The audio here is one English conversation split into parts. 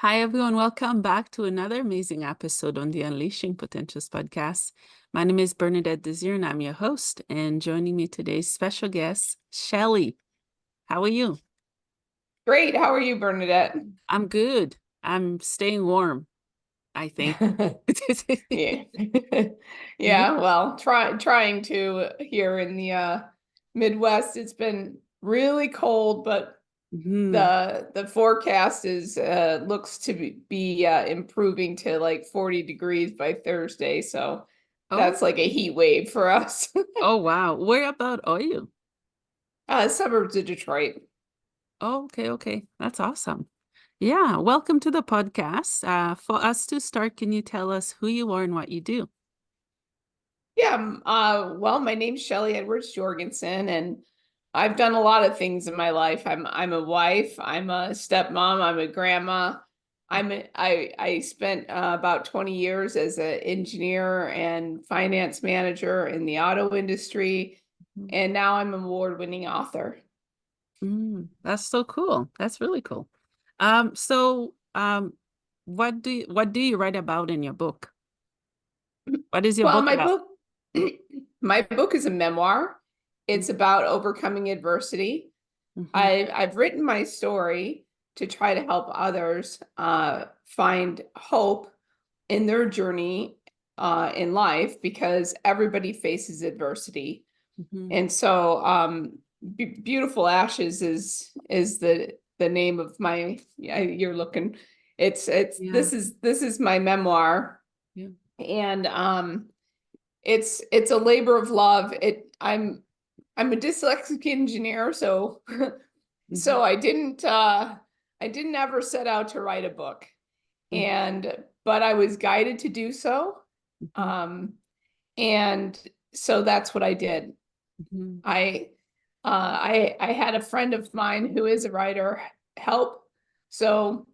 Hi, everyone. Welcome back to another amazing episode on the Unleashing Potentials podcast. My name is Bernadette Desir, and I'm your host. And joining me today is special guest, Shelly. How are you? Great. How are you, Bernadette? I'm good. I'm staying warm, I think. Yeah. Yeah. Yeah, well, trying to here in the Midwest. It's been really cold, but Mhm. the forecast is looks to be improving to like 40 degrees by Thursday. So Oh, that's like a heat wave for us. oh, wow. Where about are you? Suburbs of Detroit. Oh, okay. That's awesome. Yeah. Welcome to the podcast. For us to start, can you tell us who you are and what you do? Yeah, well, my name's Shelly Edwards Jorgensen, and I've done a lot of things in my life. I'm a wife, I'm a stepmom, I'm a grandma. I spent about 20 years as an engineer and finance manager in the auto industry, and now I'm an award-winning author. That's so cool. That's really cool. So what do you write about in your book? What is your Well, book my about? book my book is a memoir. It's Mm, about overcoming adversity. mhm, I've written my story to try to help others find hope in their journey in life because everybody faces adversity. mhm. And so Beautiful Ashes is the name of my you're looking it's Yeah, this is my memoir, yeah. and it's a labor of love. I'm a dyslexic engineer, so Mhm, I didn't ever set out to write a book. mhm, And but I was guided to do so. mhm, Um and so that's what I did. mhm. I I had a friend of mine who is a writer help. So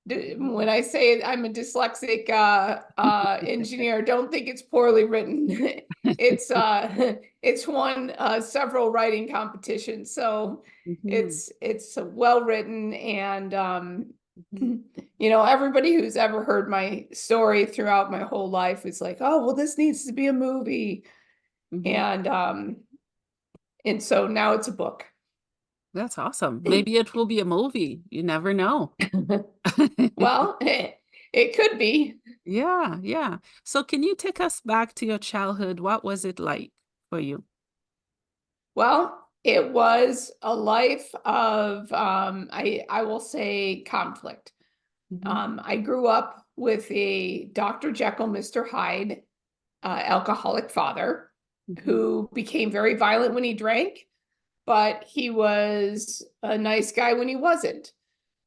when I say I'm a dyslexic engineer, don't think it's poorly written. It's won several writing competitions, so Mhm, it's well written, and mhm, everybody who's ever heard my story throughout my whole life is like, oh well, this needs to be a movie, mhm. and so now it's a book. That's awesome. Maybe it will be a movie. You never know. Well, it could be. Yeah, yeah. So can you take us back to your childhood? What was it like for you? Well, it was a life of, I will say, conflict. Mhm, I grew up with a Dr. Jekyll, Mr. Hyde, alcoholic father mhm, who became very violent when he drank, but he was a nice guy when he wasn't.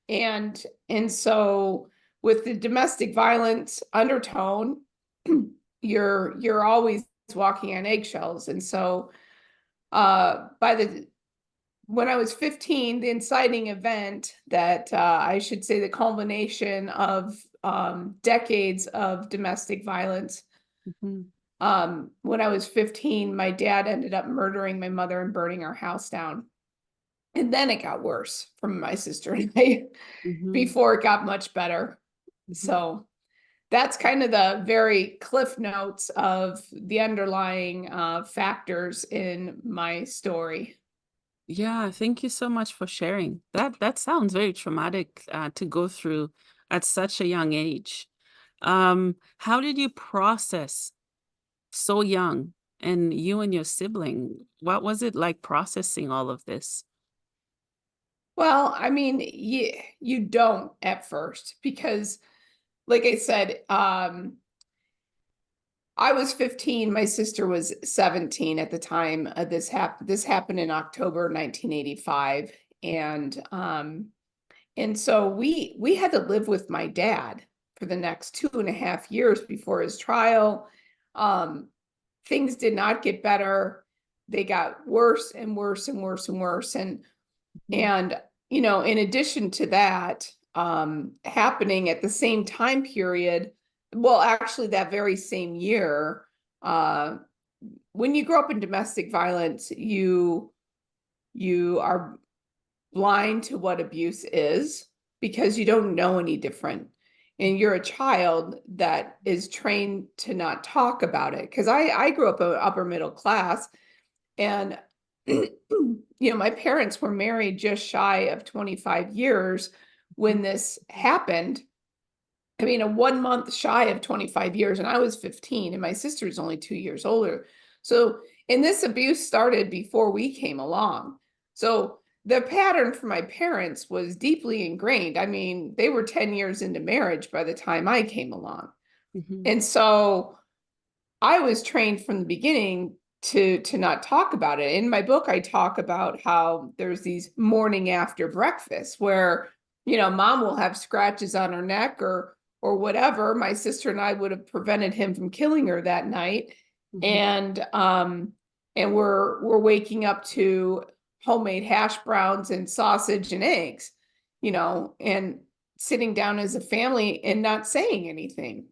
And so with the domestic violence undertone, you're always walking on eggshells. And so by the when I was 15, the inciting event that I should say the culmination of decades of domestic violence. mhm. When I was 15, my dad ended up murdering my mother and burning our house down. And then it got worse from my sister and I Mhm, before it got much better. mhm. So that's kind of the very cliff notes of the underlying factors in my story. Yeah, thank you so much for sharing. That sounds very traumatic to go through at such a young age. How did you process so young and you and your sibling? What was it like processing all of this? Well, I mean, you don't at first because, like I said, I was 15. My sister was 17 at the time. This happened in October 1985, and so we had to live with my dad for the next 2.5 years before his trial. Um, Things did not get better; they got worse and worse and worse and worse, Mhm, and in addition to that, happening at the same time period, well, actually, that very same year, uh, when you grow up in domestic violence, you are blind to what abuse is. because you don't know any different. And you're a child that is trained to not talk about it. Because I grew up upper middle class, and my parents were married just shy of 25 years when this happened. I mean, a 1 month shy of 25 years, and I was 15, and my sister's only 2 years older. So, and this abuse started before we came along. So the pattern for my parents was deeply ingrained. I mean, they were 10 years into marriage by the time I came along. And so I was trained from the beginning to not talk about it. In my book, I talk about how there's these morning after breakfasts where, mom will have scratches on her neck or whatever. My sister and I would have prevented him from killing her that night. And we're waking up to homemade hash browns and sausage and eggs, and sitting down as a family and not saying anything.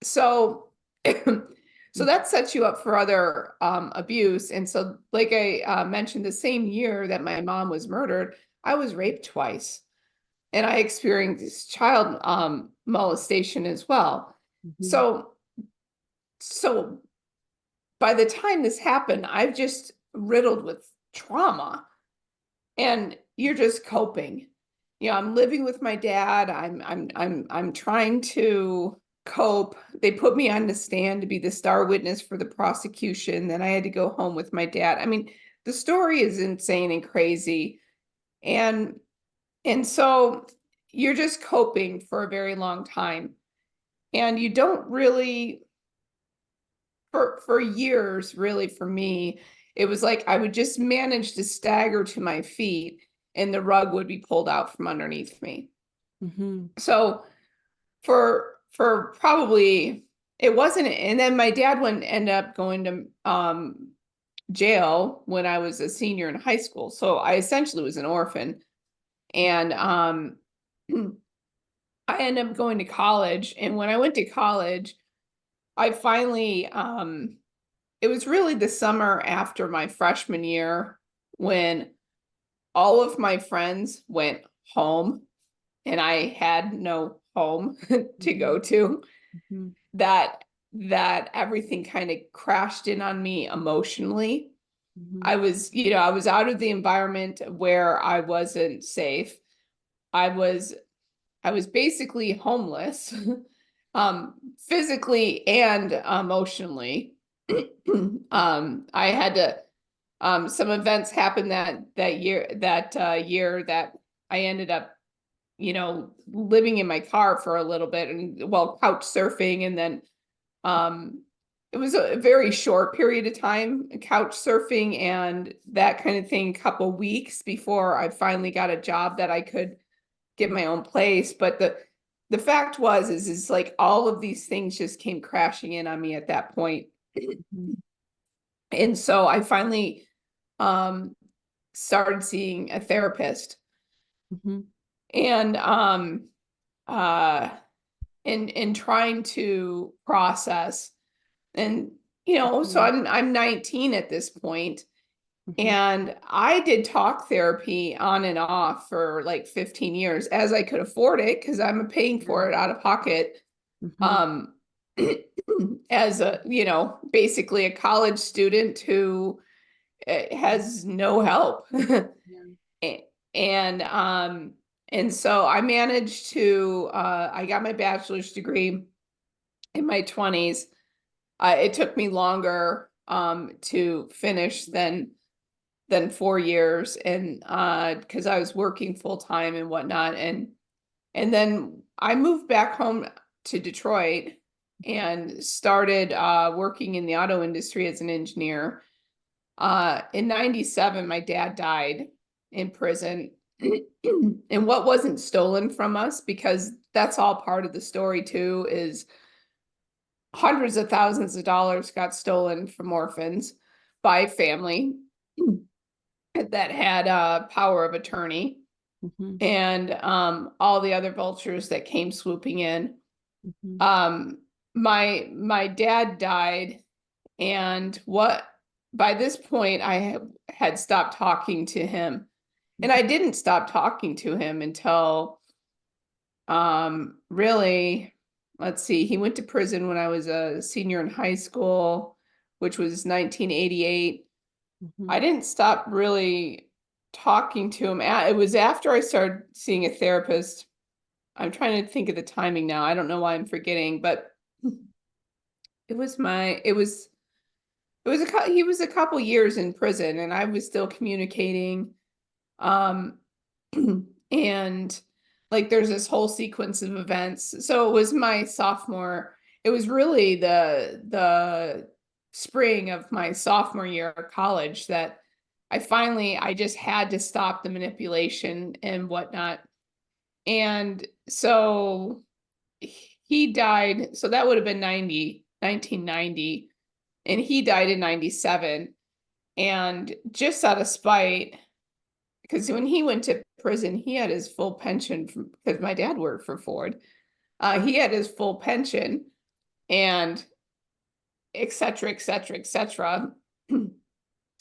So so that sets you up for other abuse. And so, like I mentioned, the same year that my mom was murdered, I was raped twice. And I experienced child molestation as well. So by the time this happened, I've just riddled with trauma. And you're just coping. I'm living with my dad. I'm trying to cope. They put me on the stand to be the star witness for the prosecution. Then I had to go home with my dad. I mean, the story is insane and crazy. And so you're just coping for a very long time. And you don't really, for years, really, for me, it was like I would just manage to stagger to my feet and the rug would be pulled out from underneath me. So for probably, it wasn't, and then my dad would end up going to jail when I was a senior in high school. So I essentially was an orphan. And I ended up going to college. And when I went to college, I finally, it was really the summer after my freshman year when all of my friends went home and I had no home to go to, that everything kind of crashed in on me emotionally. I was out of the environment where I wasn't safe. I was basically homeless, physically and emotionally. I had to, some events happened that year that I ended up, living in my car for a little bit and couch surfing. And then, it was a very short period of time, couch surfing and that kind of thing, couple weeks before I finally got a job that I could get my own place. But the fact is like all of these things just came crashing in on me at that point. And so I finally started seeing a therapist. And in trying to process. And so I'm 19 at this point. And I did talk therapy on and off for like 15 years as I could afford it, because I'm paying for it out of pocket. As a, basically a college student who has no help. And so I managed to, I got my bachelor's degree in my 20s. It took me longer to finish than 4 years, and because I was working full time and whatnot. And then I moved back home to Detroit and started working in the auto industry as an engineer. In 97, my dad died in prison. And what wasn't stolen from us, because that's all part of the story too, is hundreds of thousands of dollars got stolen from orphans by family that had power of attorney. And all the other vultures that came swooping in. My dad died, and by this point I had stopped talking to him. And I didn't stop talking to him until really, let's see, he went to prison when I was a senior in high school, which was 1988. I didn't stop really talking to him. It was after I started seeing a therapist. I'm trying to think of the timing now. I don't know why I'm forgetting, but it was he was a couple years in prison and I was still communicating. Um, and like there's this whole sequence of events. So it was my sophomore, it was really the spring of my sophomore year of college that I just had to stop the manipulation and whatnot. And so he died. So that would have been 1990, and he died in 97. And just out of spite, because when he went to prison, he had his full pension from, because my dad worked for Ford. He had his full pension and et cetera, et cetera, et cetera.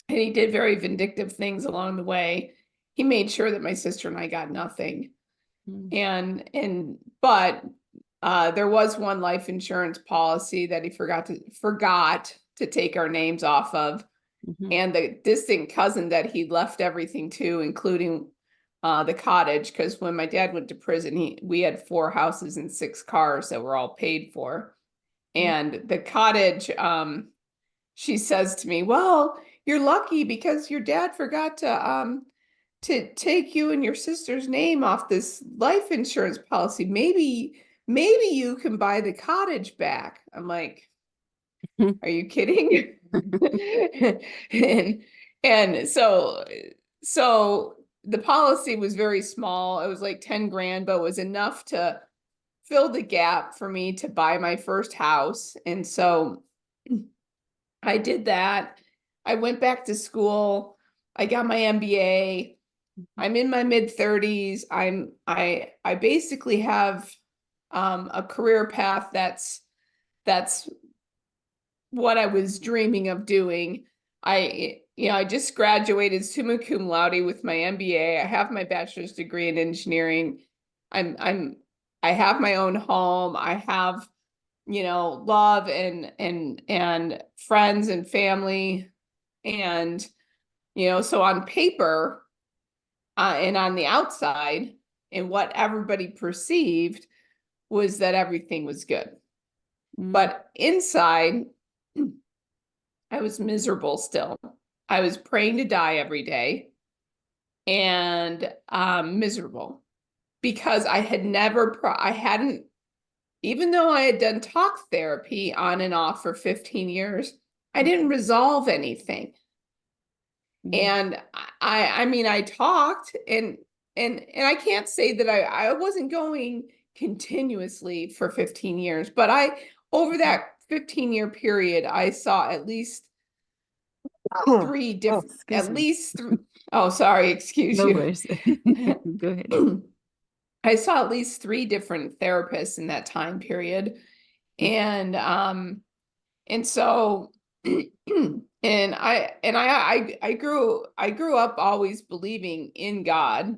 And he did very vindictive things along the way. He made sure that my sister and I got nothing. But there was one life insurance policy that he forgot to take our names off of. And the distant cousin that he left everything to, including the cottage, because when my dad went to prison, we had 4 houses and 6 cars that were all paid for. And the cottage, she says to me, "Well, you're lucky because your dad forgot to take you and your sister's name off this life insurance policy. Maybe you can buy the cottage back." I'm like, "Are you kidding?" and so the policy was very small. It was like 10 grand, but it was enough to fill the gap for me to buy my first house. And so I did that. I went back to school. I got my MBA. I'm in my mid 30s. I basically have a career path that's what I was dreaming of doing. I just graduated summa cum laude with my MBA. I have my bachelor's degree in engineering. I have my own home. I have, love and friends and family. And, so on paper, and on the outside, and what everybody perceived was that everything was good. But inside, I was miserable still. I was praying to die every day and miserable because I had even though I had done talk therapy on and off for 15 years, I didn't resolve anything. And I mean, I talked and I can't say that I wasn't going continuously for 15 years, but over that 15-year period, I saw at least 3 different, oh, sorry, excuse No you. worries. Go ahead. I saw at least 3 different therapists in that time period. And so and I grew up always believing in God.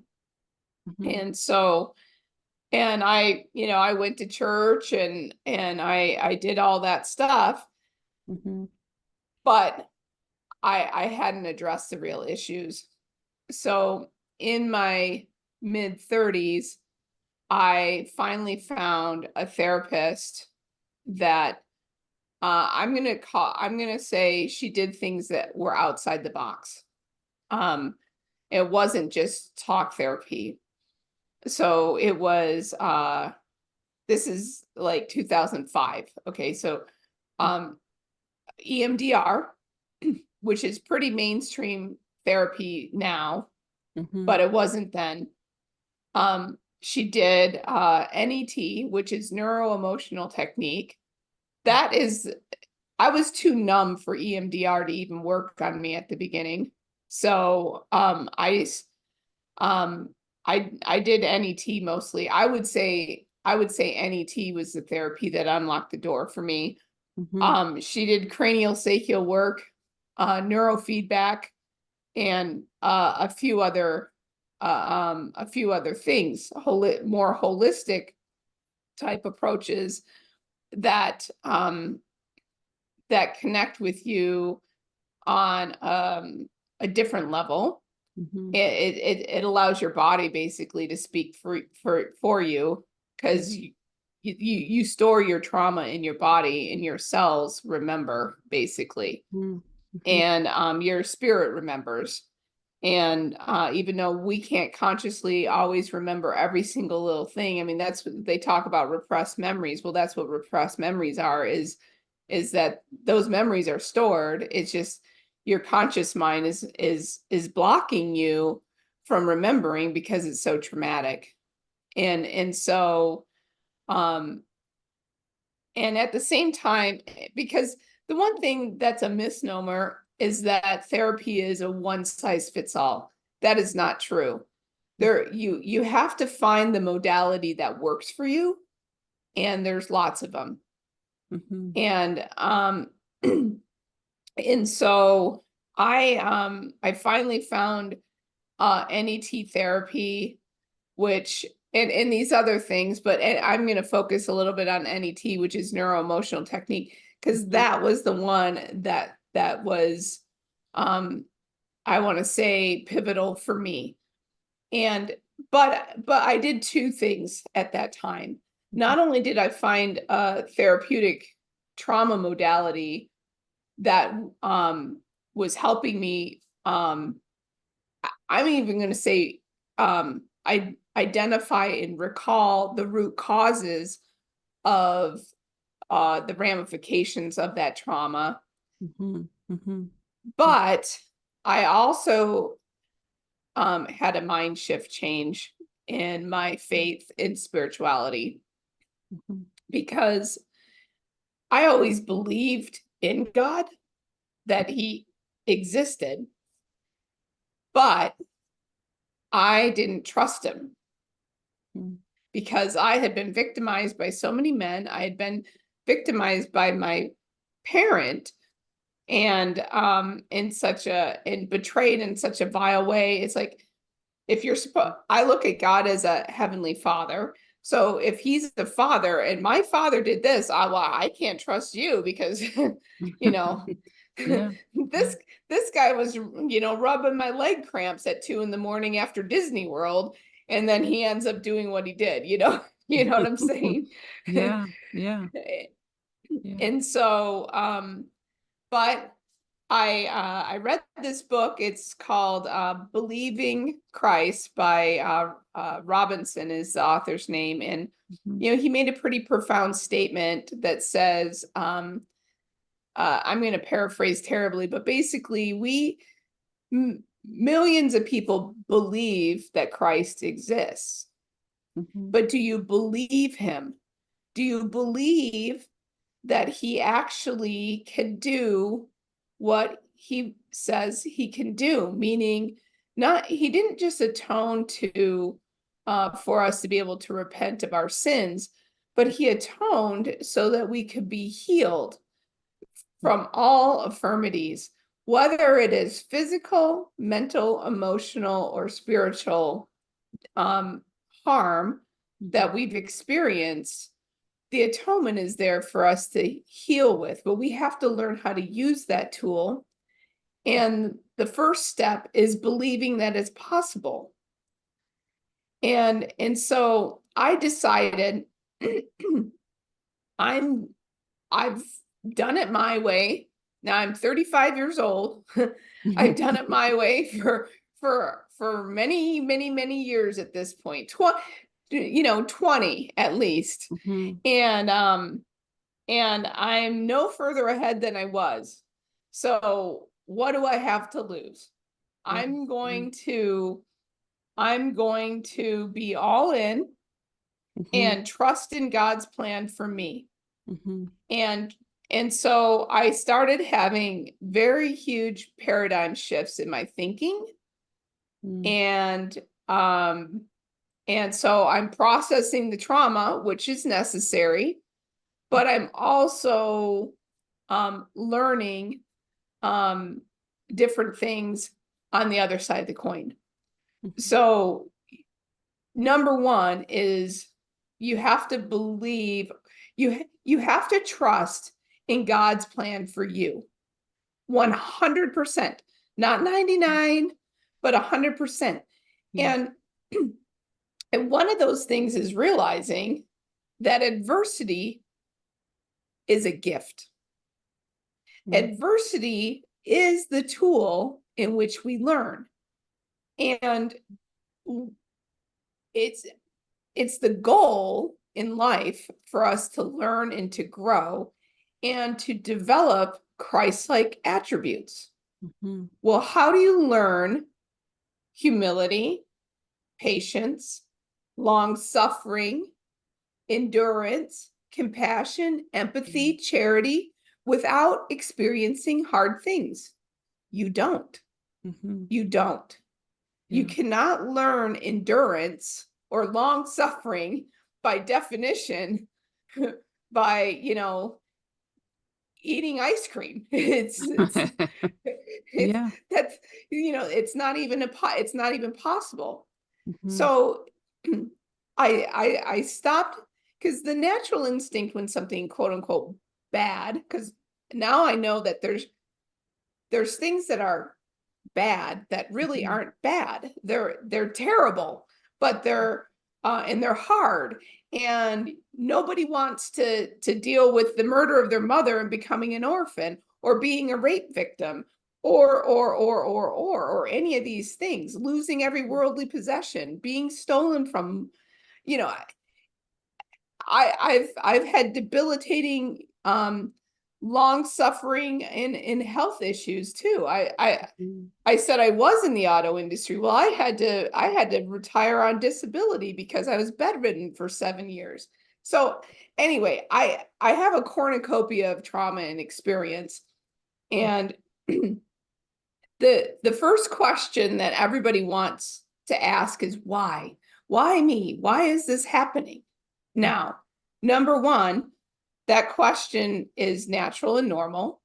And so I went to church and I did all that stuff. But I hadn't addressed the real issues. So in my mid 30s, I finally found a therapist that I'm gonna say she did things that were outside the box. It wasn't just talk therapy. So it was this is like 2005. Okay, so EMDR, which is pretty mainstream therapy now, but it wasn't then. She did NET, which is neuro emotional technique. I was too numb for EMDR to even work on me at the beginning. So I did NET mostly. I would say NET was the therapy that unlocked the door for me. She did cranial sacral work, neurofeedback, and a few other a few other things, more holistic type approaches that that connect with you on a different level. Mhm. It allows your body basically to speak for you, because you store your trauma in your body, and your cells remember, basically, Mhm. Mhm. and your spirit remembers. And even though we can't consciously always remember every single little thing, I mean, that's what they talk about, repressed memories. Well, that's what repressed memories are, is that those memories are stored. It's just your conscious mind is blocking you from remembering because it's so traumatic. And so um and at the same time, because the one thing that's a misnomer is that therapy is a one size fits all. That is not true. You have to find the modality that works for you, and there's lots of them. Mhm. And and so I finally found NET therapy, which and these other things, but I'm going to focus a little bit on NET, which is neuro emotional technique, because Mhm. that was the one that was um I want to say pivotal for me. And but I did two things at that time. Mhm. Not only did I find a therapeutic trauma modality that was helping me, I'm even going to say, I identify and recall the root causes of the ramifications of that trauma. Mhm. Mhm. But I also had a mind shift change in my faith and spirituality, Mhm. because I always believed in God, that He existed, but I didn't trust Him, Mhm. because I had been victimized by so many men. I had been victimized by my parent, and betrayed in such a vile way. It's like, if you're supposed, I look at God as a heavenly father. So if he's the father and my father did this, well, I can't trust you, because you know Yeah. Yeah. this this guy was, rubbing my leg cramps at 2 in the morning after Disney World, and then he ends up doing what he did. You know what I'm saying? Yeah. Yeah. Yeah. And so but I read this book. It's called Believing Christ by Robinson is the author's name, and Mhm. he made a pretty profound statement that says, I'm going to paraphrase terribly, but basically, millions of people believe that Christ exists, Mhm. but do you believe him? Do you believe that he actually can do what he says he can do? Meaning, not he didn't just atone to for us to be able to repent of our sins, but he atoned so that we could be healed from all infirmities, whether it is physical, mental, emotional, or spiritual um, harm Mhm. that we've experienced. The atonement is there for us to heal with, but we have to learn how to use that tool. And the first step is believing that it's possible. And so I decided I'm I've done it my way. Now I'm 35 years old. I've done it my way for many, many, many years at this point. 20 at least. Mhm. And I'm no further ahead than I was. So what do I have to lose? Yeah. I'm Yeah. going to I'm going to be all in Mhm. and trust in God's plan for me. Mhm. And and so I started having very huge paradigm shifts in my thinking, Mm. and um and so I'm processing the trauma, which is necessary, but I'm also learning um different things on the other side of the coin. So number one is you have to believe, you have to trust in God's plan for you. 100%, not 99, but 100%. Yeah. And one of those things is realizing that adversity is a gift. Mm. Adversity is the tool in which we learn. And it's the goal in life for us to learn and to grow and to develop Christ-like attributes. Mhm. Well, how do you learn humility, patience, long-suffering, endurance, compassion, empathy, charity without experiencing hard things? You don't. Mhm. You don't. You Yeah. cannot learn endurance or long suffering by definition by, eating ice cream. It's it's Yeah. that's it's not even it's not even possible. Mhm. So I stopped because the natural instinct when something quote unquote bad, because now I know that there's things that are bad that really Mhm. aren't bad. They're terrible, but they're hard. And nobody wants to deal with the murder of their mother and becoming an orphan or being a rape victim or any of these things, losing every worldly possession, being stolen from, you know, I've had debilitating long suffering in health issues too. Mm. I said I was in the auto industry. Well, I had to retire on disability because I was bedridden for 7 years. So anyway, I have a cornucopia of trauma and experience. And the first question that everybody wants to ask is why? Why me? Why is this happening? Now, number one, that question is natural and normal,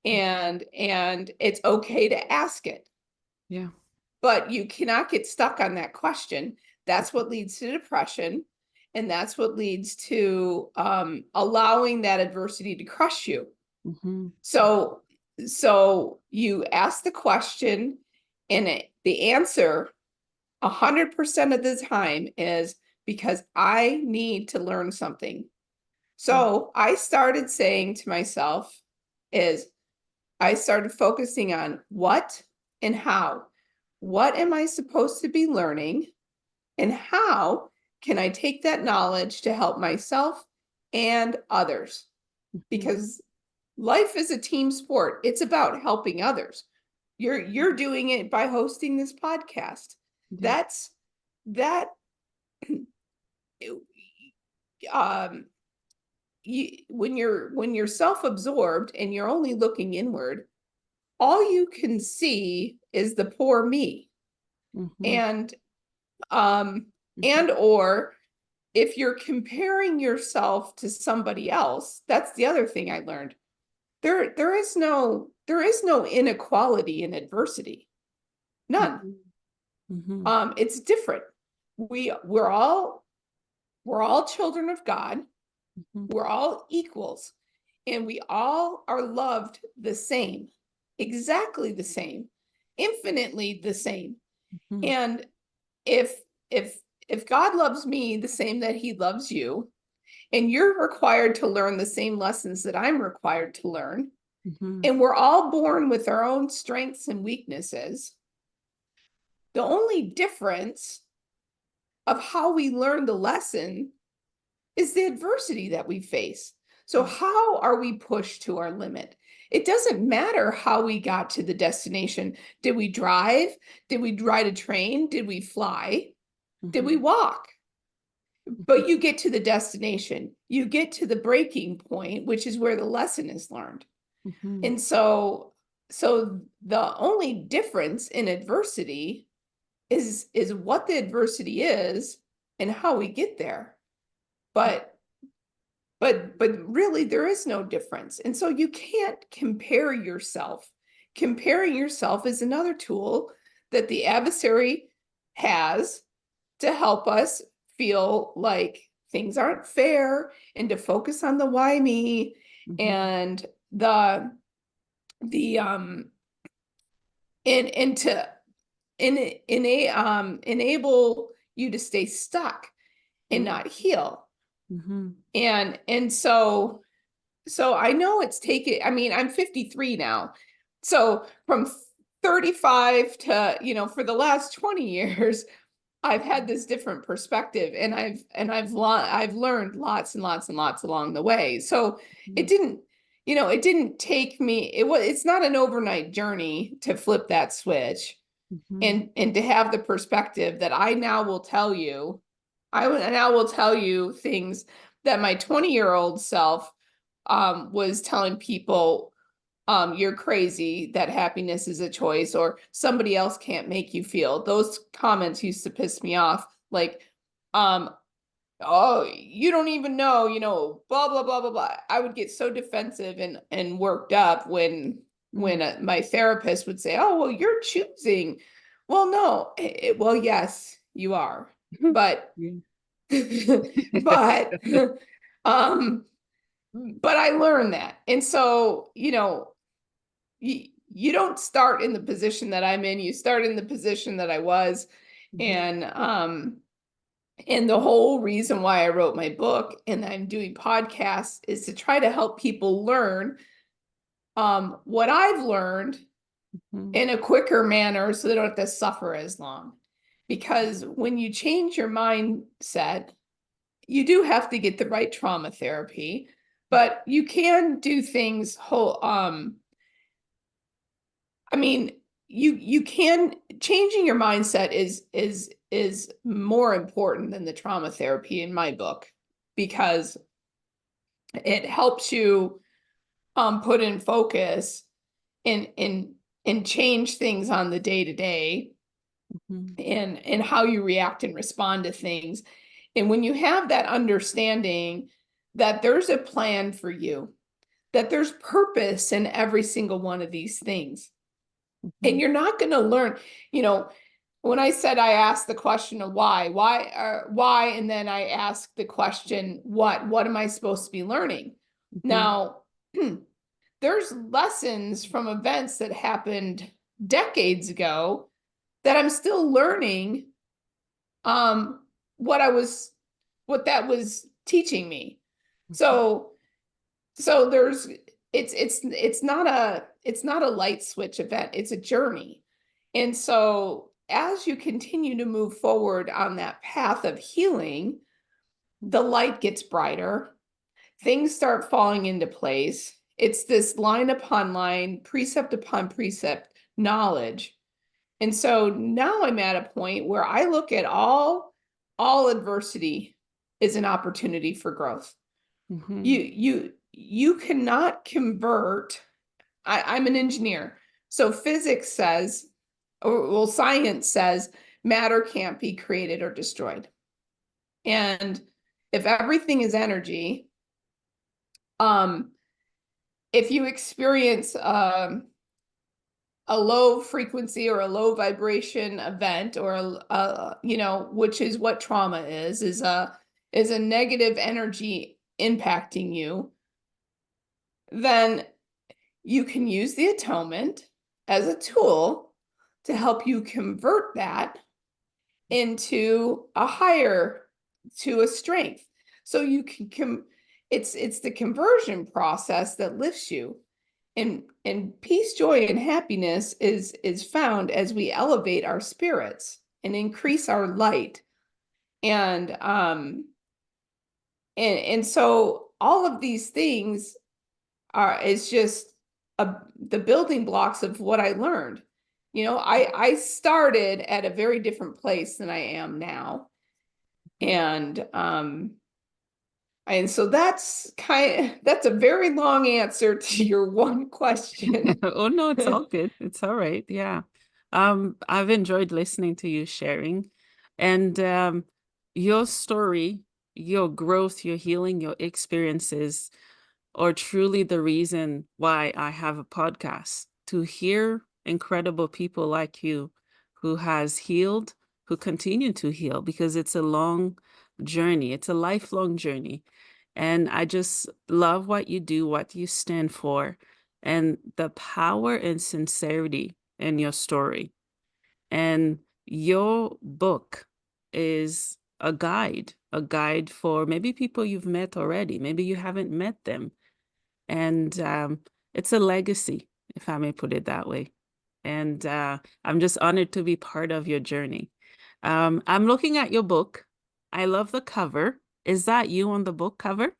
and it's okay to ask it. Yeah. But you cannot get stuck on that question. That's what leads to depression. And that's what leads to allowing that adversity to crush you. Mhm. So, so you ask the question, and the answer 100% of the time is because I need to learn something. Yeah. So I started saying to myself, is I started focusing on what and how. What am I supposed to be learning? And how can I take that knowledge to help myself and others? Mhm. Because life is a team sport. It's about helping others. You're doing it by hosting this podcast. Yeah. That's that um when you're self-absorbed and you're only looking inward, all you can see is the poor me. Mhm. And um Mhm. and or if you're comparing yourself to somebody else, that's the other thing I learned. There is no inequality in adversity. None. Mhm. Mhm. It's different. We're all children of God. Mhm. We're all equals, and we all are loved the same, exactly the same, infinitely the same. Mhm. And if if if God loves me the same that he loves you, and you're required to learn the same lessons that I'm required to learn, Mhm. and we're all born with our own strengths and weaknesses, the only difference of how we learn the lesson is the adversity that we face. So Yeah. how are we pushed to our limit? It doesn't matter how we got to the destination. Did we drive? Did we ride a train? Did we fly? Did we Mhm. walk? Mhm. But you get to the destination. You get to the breaking point, which is where the lesson is learned. Mhm. And so the only difference in adversity is what the adversity is and how we get there. But but really there is no difference. And so you can't compare yourself. Comparing yourself is another tool that the adversary has to help us feel like things aren't fair, and to focus on the why me, and the and to enable you to stay stuck and not heal. And so I know it's taken, I mean, I'm 53 now. So from 35 to, for the last 20 years, I've had this different perspective, and I've learned lots and lots and lots along the way. So it didn't, it didn't take me, it's not an overnight journey to flip that switch, and to have the perspective that I now will tell you, now will tell you things that my 20-year-old self was telling people, you're crazy, that happiness is a choice, or somebody else can't make you feel. Those comments used to piss me off. Like, oh, you don't even know, blah, blah, blah, blah, blah. I would get so defensive and worked up when my therapist would say, oh, well, you're choosing. Well, no, well, yes, you are. But, but, but I learned that. And so, you don't start in the position that I'm in, you start in the position that I was. And the whole reason why I wrote my book and I'm doing podcasts is to try to help people learn what I've learned in a quicker manner, so they don't have to suffer as long. Because when you change your mindset, you do have to get the right trauma therapy, but you can do things I mean, you can, changing your mindset is more important than the trauma therapy in my book, because it helps you put in focus and change things on the day-to-day, and how you react and respond to things. And when you have that understanding that there's a plan for you, that there's purpose in every single one of these things, and you're not going to learn, when I said, I asked the question of why, and then I asked the question, what am I supposed to be learning? Now, there's lessons from events that happened decades ago that I'm still learning, what that was teaching me. So there's, it's not a light switch event, it's a journey. And so as you continue to move forward on that path of healing, the light gets brighter, things start falling into place. It's this line upon line, precept upon precept knowledge. And so now I'm at a point where I look at all adversity as an opportunity for growth. You cannot convert. I'm an engineer. So physics says, well, science says matter can't be created or destroyed. And if everything is energy, if you experience a low frequency or a low vibration event, or which is what trauma is a negative energy impacting you, then you can use the atonement as a tool to help you convert that into to a strength. So you can it's the conversion process that lifts you. And peace, joy, and happiness is found as we elevate our spirits and increase our light. And so all of these things is just the building blocks of what I learned. I started at a very different place than I am now. And so that's a very long answer to your one question. Oh no, it's all good. It's all right. Yeah. I've enjoyed listening to you sharing, and your story, your growth, your healing, your experiences are truly the reason why I have a podcast, to hear incredible people like you who has healed, who continue to heal, because it's a long journey. It's a lifelong journey. And I just love what you do, what you stand for, and the power and sincerity in your story. And your book is a guide for maybe people you've met already. Maybe you haven't met them. And it's a legacy, if I may put it that way. And I'm just honored to be part of your journey. I'm looking at your book. I love the cover. Is that you on the book cover?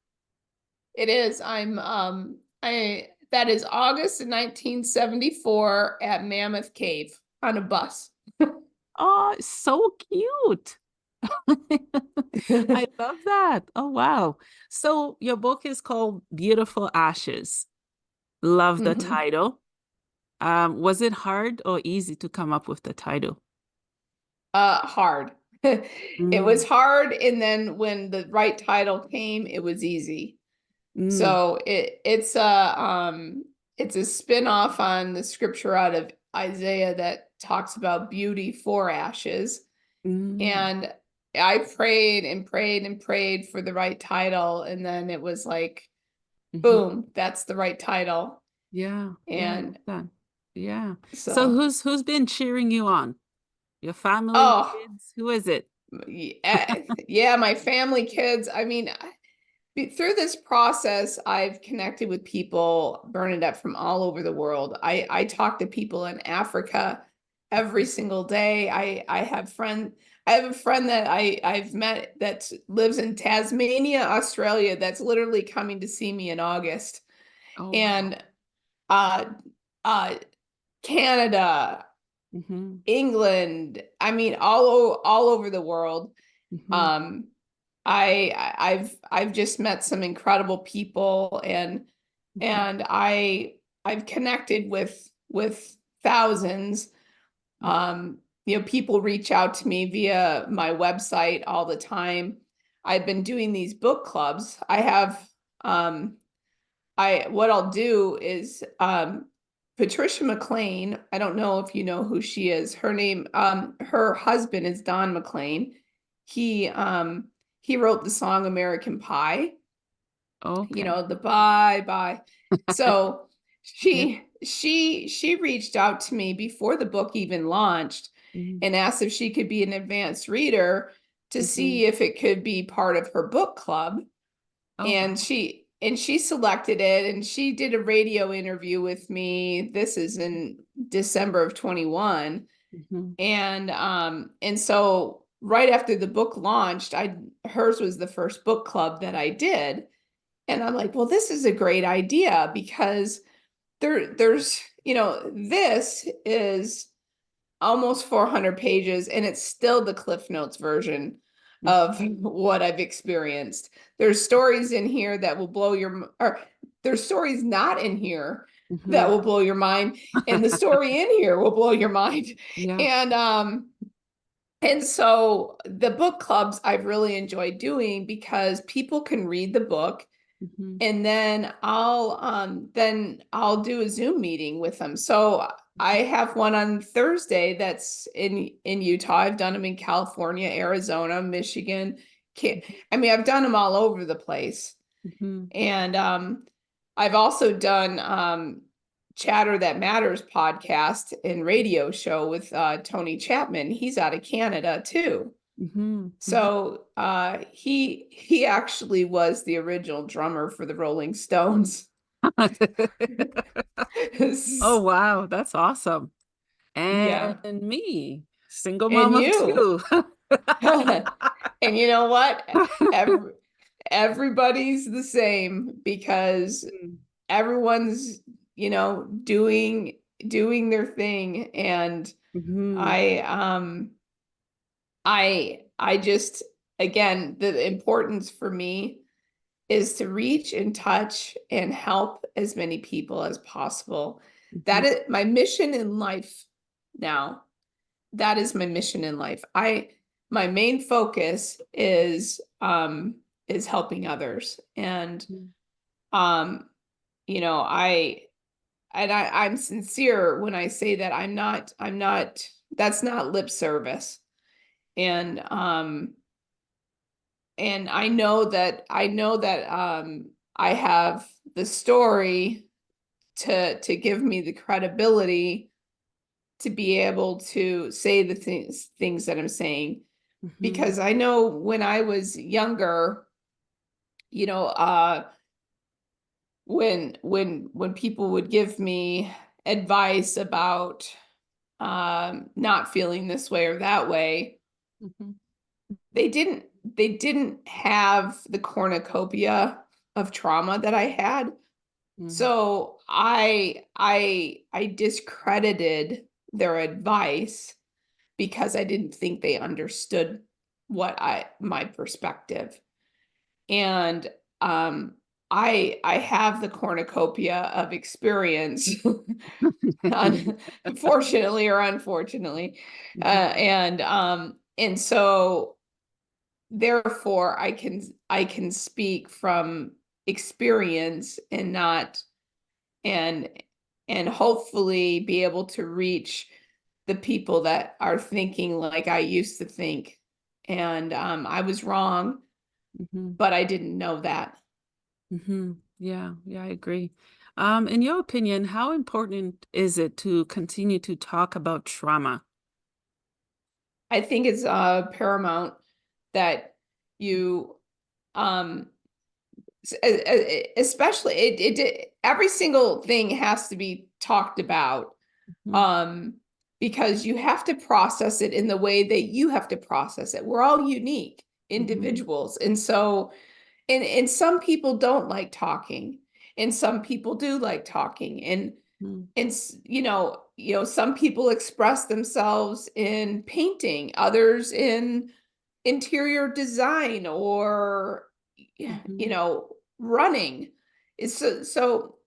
It is. That is August of 1974 at Mammoth Cave on a bus. Oh, so cute. I love that. Oh, wow. So your book is called Beautiful Ashes. Love the Mhm. title. Was it hard or easy to come up with the title? Hard. It was Mm, hard, and then when the right title came, it was easy. mm, So it's a spin-off on the scripture out of Isaiah that talks about beauty for ashes. mm, And I prayed and prayed and prayed for the right title, and then it was like, mhm. boom, that's the right title. Yeah, yeah, I love And that. Yeah. So so, who's been cheering you on? Your family, oh, kids? Who is it? yeah, yeah, my family, kids. I mean, through this process, I've connected with people, Bernadette, from all over the world. I talk to people in Africa every single day. I have a friend that I've met that lives in Tasmania, Australia, that's literally coming to see me in August. Oh, wow. And uh uh Canada, Mm-hmm. England, I mean all over the world. Mm-hmm. Um I've just met some incredible people, Mm-hmm. and I've connected with thousands. People reach out to me via my website all the time. I've been doing these book clubs. Um I what I'll do is Patricia McLean, I don't know if you know who she is. Her husband is Don McLean. He um he wrote the song American Pie, Okay. the bye bye. So Yeah. she reached out to me before the book even launched Mm-hmm. and asked if she could be an advanced reader to Mm-hmm. see if it could be part of her book club. Oh, And wow. she selected it, and she did a radio interview with me. This is in December of 21. Mm-hmm. And so right after the book launched, I hers was the first book club that I did. And I'm like, well, this is a great idea because there's, this is almost 400 pages, and it's still the Cliff Notes version of what I've experienced. There's stories in here that will blow or there's stories not in here that Mm-hmm. will blow your mind, and the story in here will blow your mind. Yeah. And so the book clubs I've really enjoyed doing because people can read the book, Mm-hmm. and then I'll do a Zoom meeting with them. So I have one on Thursday that's in Utah. I've done them in California, Arizona, Michigan. I mean, I've done them all over the place. Mm-hmm. And I've also done Chatter That Matters podcast and radio show with Tony Chapman. He's out of Canada too. Mm-hmm. Mm-hmm. So he actually was the original drummer for the Rolling Stones. Oh, wow. That's awesome. Yeah. And me, single And mom of you. two. And you know what? Every, everybody's the same because everyone's, doing their thing. And Mm-hmm. I I just, again, the importance for me is to reach and touch and help as many people as possible. Mm-hmm. That is my mission in life now. That is my mission in life. My main focus is helping others. And um you know, I'm sincere when I say that I'm not that's not lip service. And I know that I have the story to give me the credibility to be able to say the things that I'm saying. Mhm. Because I know when I was younger, you know, when people would give me advice about not feeling this way or that way, Mhm. they didn't have the cornucopia of trauma that I had. Mm. So I discredited their advice because I didn't think they understood my perspective. And I have the cornucopia of experience, unfortunately or unfortunately. Mhm. And so therefore I can speak from experience and not and hopefully be able to reach the people that are thinking like I used to think. And I was wrong, Mhm. but I didn't know that. Mhm. Yeah, yeah, I agree. In your opinion, how important is it to continue to talk about trauma? I think it's paramount that you um especially every single thing has to be talked about, Mhm. um because you have to process it in the way that you have to process it. We're all unique Mhm. individuals, and so and some people don't like talking, and some people do like talking, and Mhm. some people express themselves in painting, others in interior design, or Mhm. running. So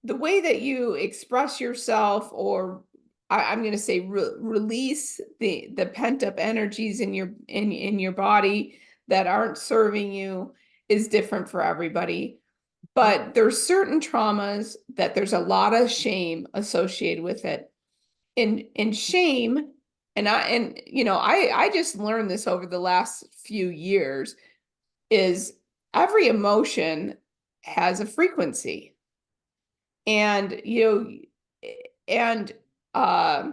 the way that you express yourself, or I'm going to say release the pent up energies in your body that aren't serving you, is different for everybody. Mhm. But there's certain traumas that there's a lot of shame associated with it. And shame, I just learned this over the last few years, is every emotion has a frequency. And and uh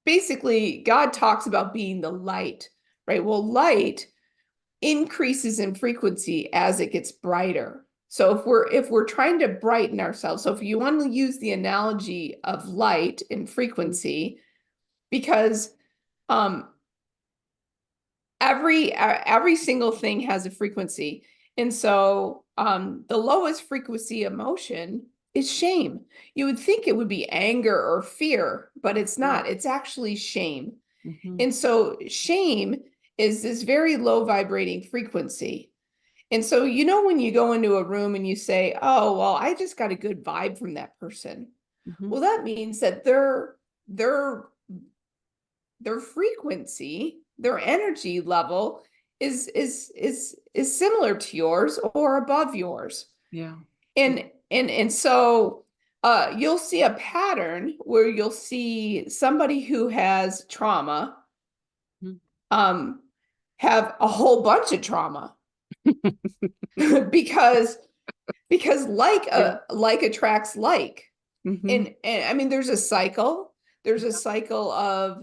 basically God talks about being the light, right? Well, light increases in frequency as it gets brighter. So if we're trying to brighten ourselves, so if you want to use the analogy of light and frequency, because um every single thing has a frequency. And so the lowest frequency emotion is shame. You would think it would be anger or fear, but it's Yeah. not. It's actually shame. Mhm. And so shame is this very low vibrating frequency. And so, when you go into a room and you say, "Oh, well, I just got a good vibe from that person." Mhm. Well, that means that their frequency, their energy level is similar to yours or above yours. Yeah. And so you'll see a pattern where you'll see somebody who has trauma Mhm. um have a whole bunch of trauma because Yeah. like attracts like. Mhm. And I mean, there's a cycle of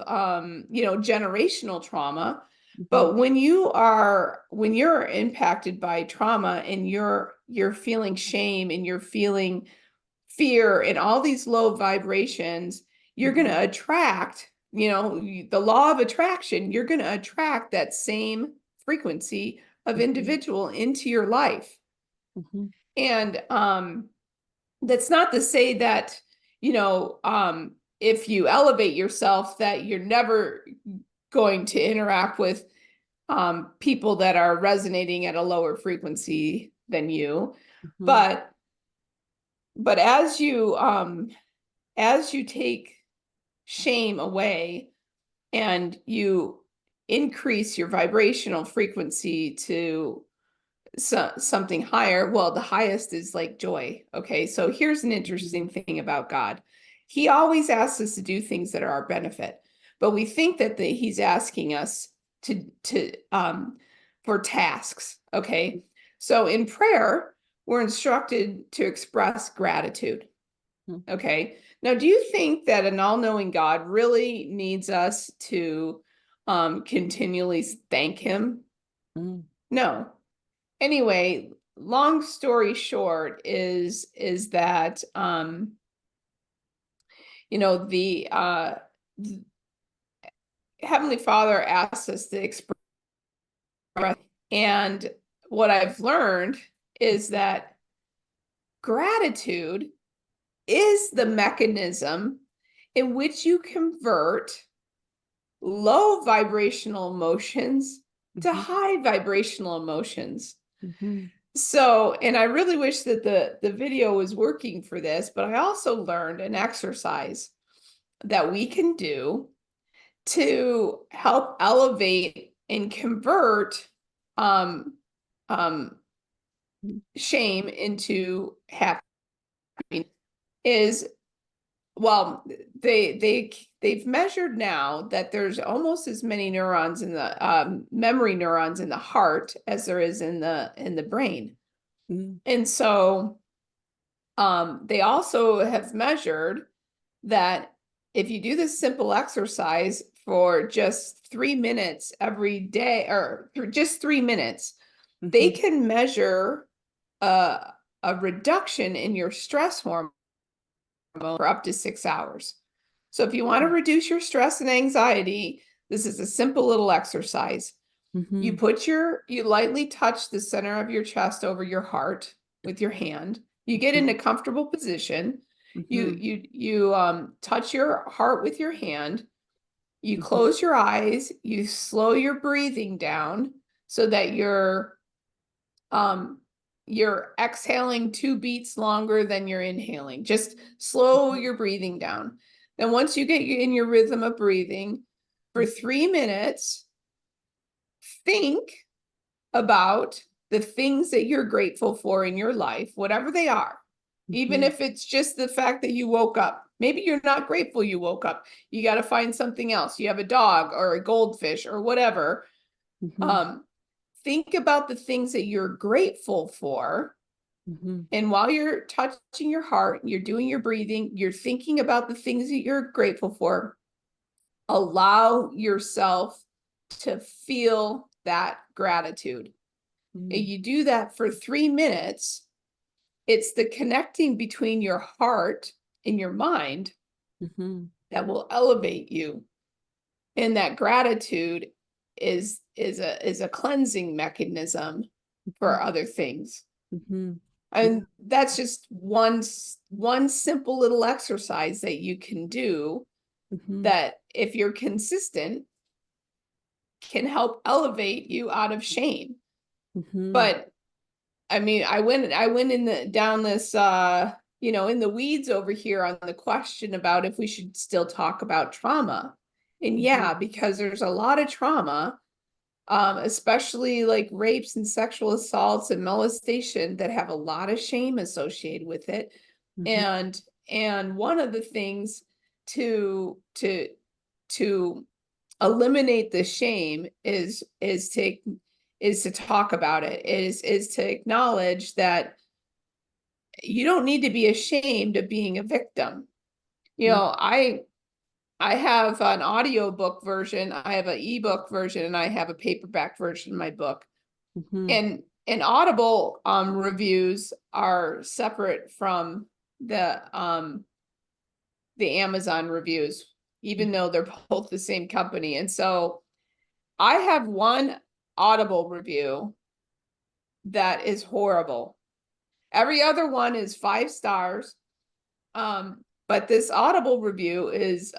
generational trauma. Mhm. But when you're impacted by trauma, and you're feeling shame, and you're feeling fear, and all these low vibrations, you're going Mhm. to attract, the law of attraction, you're going to attract that same frequency of Mhm. individual into your life. Mhm. And that's not to say that, if you elevate yourself, that you're never going to interact with people that are resonating at a lower frequency than you. Mhm. But as you take shame away, and you increase your vibrational frequency to something higher. Well, the highest is like joy. Okay, so here's an Mhm. interesting thing about God. He always asks us to do things that are our benefit, but we think that he's asking us for tasks. Okay. So in prayer, we're instructed to express gratitude. Mm. Okay. Now, do you think that an all-knowing God really needs us to continually thank him? Mm. No. Anyway, long story short is that the Heavenly Father asks us to express, and what I've learned is that gratitude is the mechanism in which you convert low vibrational emotions to Mhm. high vibrational emotions. Mhm. So, and I really wish that the video was working for this, but I also learned an exercise that we can do to help elevate and convert um, um, Mm. shame into happiness. Is well, they've measured now that there's almost as many neurons in the memory neurons in the heart as there is in the brain. Mm. And so they also have measured that if you do this simple exercise for just 3 minutes every day, or for just 3 minutes, they Mhm. can measure a, a reduction in your stress hormone for up to 6 hours. So if you want to Mm. reduce your stress and anxiety, this is a simple little exercise. You Mhm. you lightly touch the center of your chest over your heart with your hand. You get in Mhm. a comfortable position. You Mhm. you you touch your heart with your hand. You Mhm. close your eyes. You slow your breathing down so that um you're exhaling 2 beats longer than you're inhaling. Just slow Mhm. your breathing down. Then once you get in your rhythm of breathing for 3 minutes, think about the things that you're grateful for in your life, whatever they are. Even Mhm. if it's just the fact that you woke up. Maybe you're not grateful you woke up. You got to find something else. You have a dog or a goldfish or whatever. Mhm. Um, think about the things that you're grateful for. Mhm. And while you're touching your heart, you're doing your breathing, you're thinking about the things that you're grateful for. Allow yourself to feel that gratitude. Mm. You do that for 3 minutes. It's the connecting between your heart and your mind Mhm. that will elevate you. And that gratitude is a cleansing mechanism Mhm. for other things. Mhm. Yeah. And that's just one simple little exercise that you can do Mhm. that, if you're consistent, can help elevate you out of shame. Mhm. But I mean, I went in the down this in the weeds over here on the question about if we should still talk about trauma. And Mhm. yeah, because there's a lot of trauma, especially like rapes and sexual assaults and molestation, that have a lot of shame associated with it. Mhm. And one of the things to eliminate the shame is to talk about it, is to acknowledge that you don't need to be ashamed of being a victim. You Mm. know, I have an audiobook version, I have an ebook version, and I have a paperback version of my book. Mhm. And Audible reviews are separate from the Amazon reviews, even though they're both the same company. And so I have one Audible review that is horrible. Every other one is 5 stars. But this Audible review is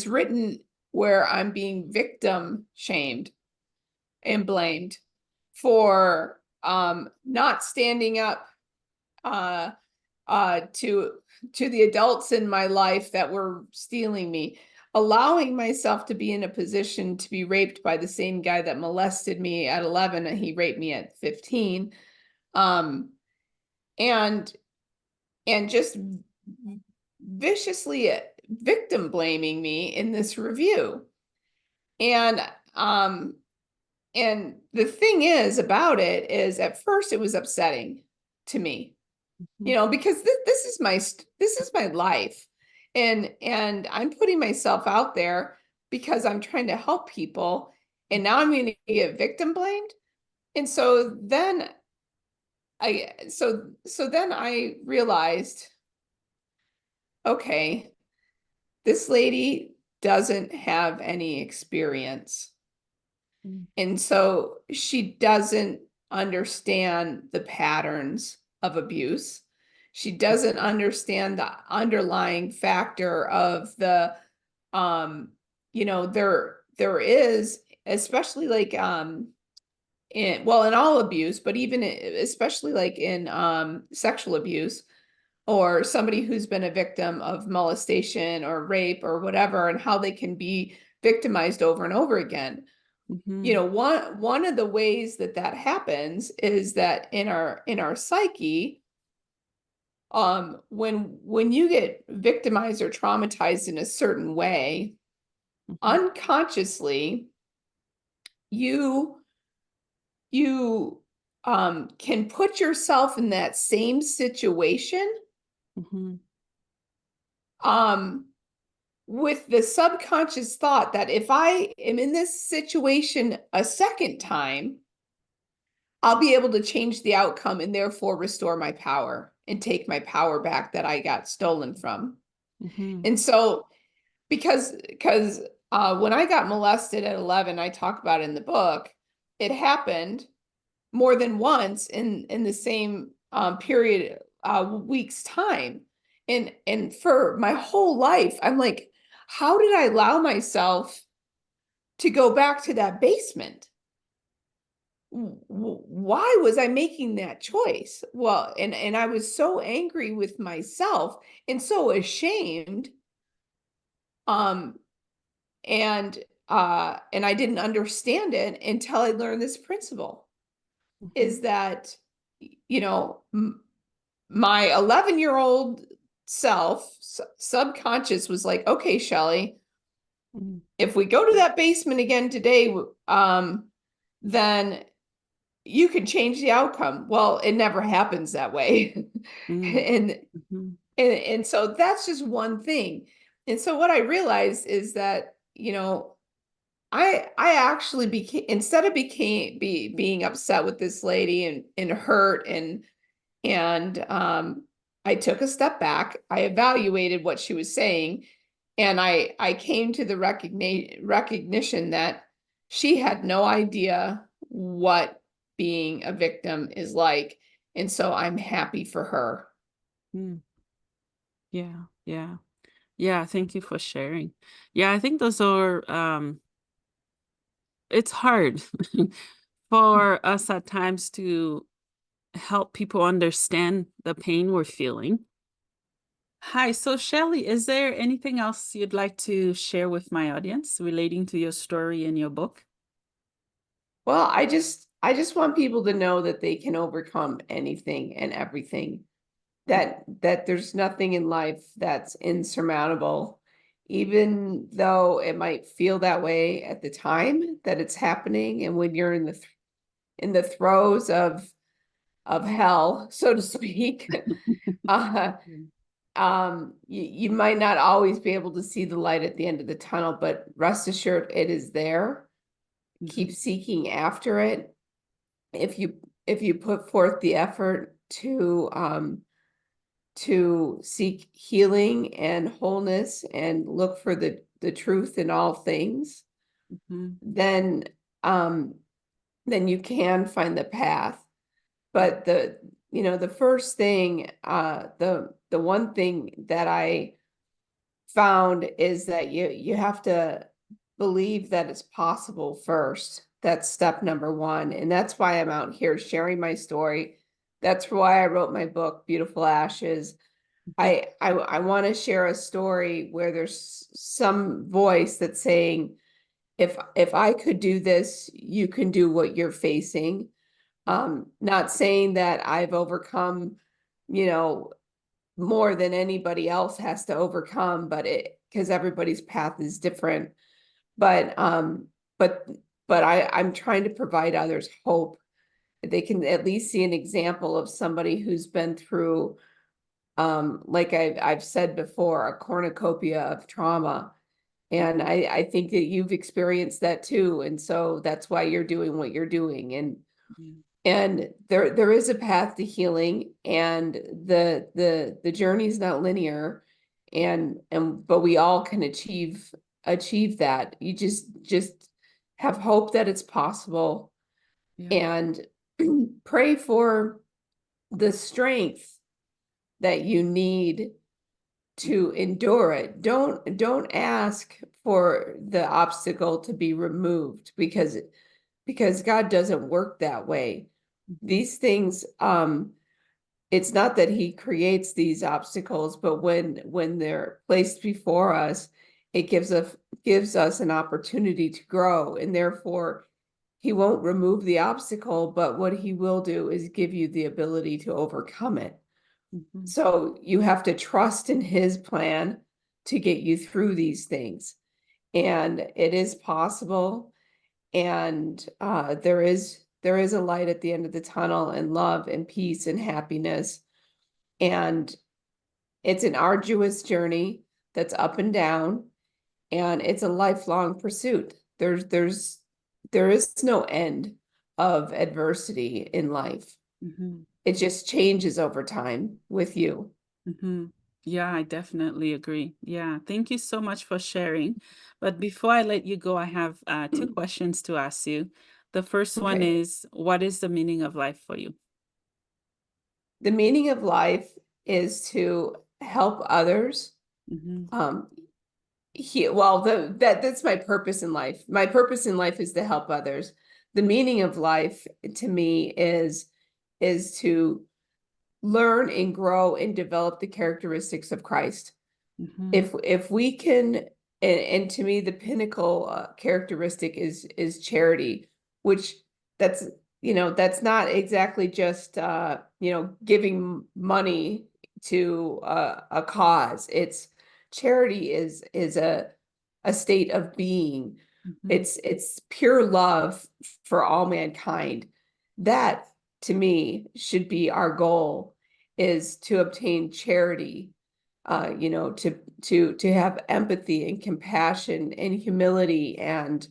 written where I'm being victim shamed and blamed for not standing up uh to the adults in my life that were stealing me, allowing myself to be in a position to be raped by the same guy that molested me at 11, and he raped me at 15. um and just viciously victim blaming me in this review. And, um, and the thing is about it is at first it was upsetting to me, Mhm. because this is this is my life. And I'm putting myself out there because I'm trying to help people. And now I'm going to get victim blamed. And so then I realized, okay, this lady doesn't have any experience. Mm. And so she doesn't understand the patterns of abuse. She doesn't understand the underlying factor of the, there is, especially like, in all abuse, but even especially like in sexual abuse, or somebody who's been a victim of molestation or rape or whatever, and how they can be victimized over and over again. Mhm. One of the ways that that happens is that in our psyche, when you get victimized or traumatized in a certain way, Mhm. unconsciously, you you can put yourself in that same situation, Mhm. um with the subconscious thought that if I am in this situation a second time, I'll be able to change the outcome and therefore restore my power and take my power back that I got stolen from. Mhm. And so, because when I got molested at 11, I talk about it in the book, it happened more than once in the same period, week's time. And for my whole life, I'm like, how did I allow myself to go back to that basement? Why was I making that choice? Well, and I was so angry with myself and so ashamed. Um, and I didn't understand it until I learned this principle, Mhm. is that, you know, my 11-year-old self, subconscious, was like, okay, Shelly, Mhm. if we go to that basement again today, then you can change the outcome. Well, it never happens that way. Mm. and, Mhm. and so that's just one thing. And so what I realized is that, I actually became, instead of being upset with this lady and hurt, and I took a step back. I evaluated what she was saying, and I came to the recognition that she had no idea what being a victim is like. And so I'm happy for her. Mm. Yeah. Yeah. Yeah. Thank you for sharing. Yeah, I think those are it's hard for us at times to help people understand the pain we're feeling. Hi, so Shelly, is there anything else you'd like to share with my audience relating to your story in your book? Well, I just want people to know that they can overcome anything and everything, that there's nothing in life that's insurmountable, even though it might feel that way at the time that it's happening, and when you're in the throes of hell, so to speak. uh, Mm. you might not always be able to see the light at the end of the tunnel, but rest assured it is there. Keep Mhm. seeking after it. If you put forth the effort to seek healing and wholeness and look for the truth in all things, Mhm. then um then you can find the path. Mm. But the first thing, the one thing that I found is that you have to believe that it's possible first. That's step number one. And that's why I'm out here sharing my story. That's why I wrote my book, Beautiful Ashes. I want to share a story where there's some voice that's saying, if I could do this, you can do what you're facing. Not saying that I've overcome, you know, more than anybody else has to overcome, but because everybody's path is different. but but I'm trying to provide others hope. They can at least see an example of somebody who's been through, like I've said before, a cornucopia of trauma. And I think that you've experienced that too. And so that's why you're doing what you're doing. Yeah. And there is a path to healing, and the journey is not linear, and but we all can achieve that. You just have hope that it's possible, Yeah. and pray for the strength that you need to endure it. Don't ask for the obstacle to be removed, because God doesn't work that way. Mhm. These things, it's not that he creates these obstacles, but when they're placed before us, it gives us an opportunity to grow, and therefore he won't remove the obstacle, but what he will do is give you the ability to overcome it. Mhm. So you have to trust in his plan to get you through these things. And it is possible. And there is a light at the end of the tunnel, and love and peace and happiness. And it's an arduous journey that's up and down, and it's a lifelong pursuit. There is no end of adversity in life. Mhm. It just changes over time with you. Mhm. Yeah, I definitely agree. Yeah, thank you so much for sharing. But before I let you go, I have two questions to ask you. The first one Okay. is, what is the meaning of life for you? The meaning of life is to help others. Mhm. Um, well, that's my purpose in life. My purpose in life is to help others. The meaning of life to me is to learn and grow and develop the characteristics of Christ. Mhm. If we can, and to me the pinnacle characteristic is charity, which that's that's not exactly just giving money to a cause. It's charity is a state of being. Mhm. It's pure love for all mankind. That to me should be our goal, is to obtain charity, to have empathy and compassion and humility and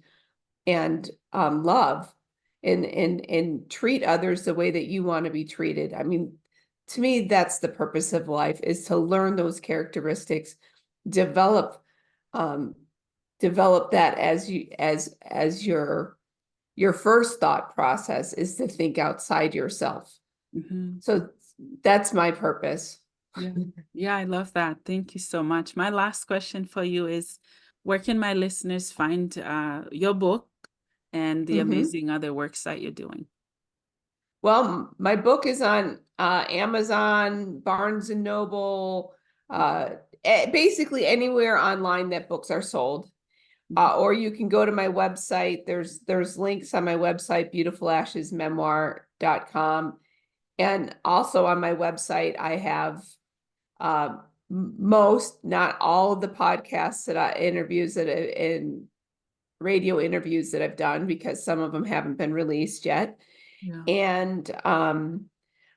love, and treat others the way that you want to be treated. I mean, to me, that's the purpose of life, is to learn those characteristics, develop um, develop that as your first thought process is to think outside yourself. Mhm. So that's my purpose. Yeah. Yeah, I love that. Thank you so much. My last question for you is, where can my listeners find your book and the Mhm. amazing other works that you're doing? Well, my book is on Amazon, Barnes and Noble, basically anywhere online that books are sold. Mhm. Or you can go to my website. There's links on my website, beautifulashesmemoir.com. And also on my website, I have most, not all of the podcasts and radio interviews that I've done, because some of them haven't been released yet. Yeah. And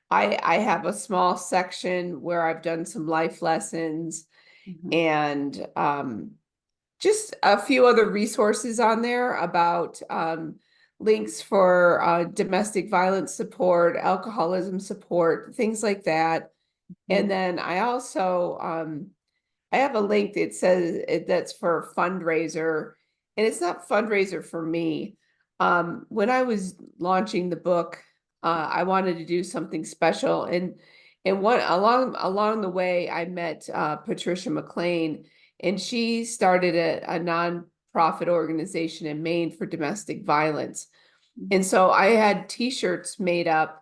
I have a small section where I've done some life lessons, Mhm. and just a few other resources on there about links for domestic violence support, alcoholism support, things like that. And Mhm. then I also I have a link that says that's for fundraiser, and it's not fundraiser for me. When I was launching the book, I wanted to do something special, and one along the way, I met Patricia McLean, and she started a nonprofit organization in Maine for domestic violence. And so I had T-shirts made up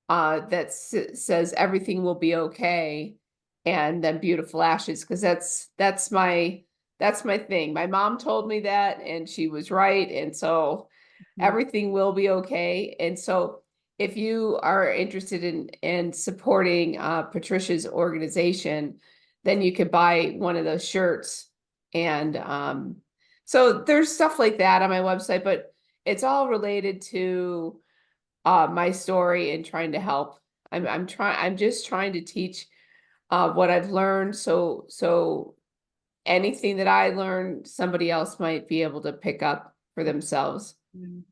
that says everything will be okay, and then beautiful ashes, because that's my thing. My mom told me that, and she was right, and so Mhm. everything will be okay. And so if you are interested in supporting Patricia's organization, then you could buy one of those shirts, and So there's stuff like that on my website, but it's all related to my story and trying to help. I'm just trying to teach what I've learned, so anything that I learned, somebody else might be able to pick up for themselves.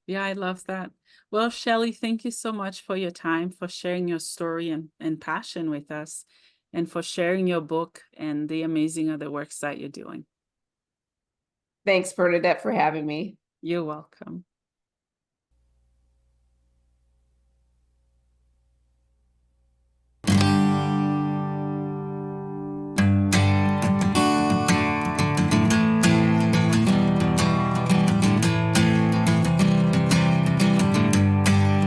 Yeah, I love that. Well, Shelly, thank you so much for your time, for sharing your story and passion with us, and for sharing your book and the amazing other works that you're doing. Thanks, Bernadette, for having me. You're welcome.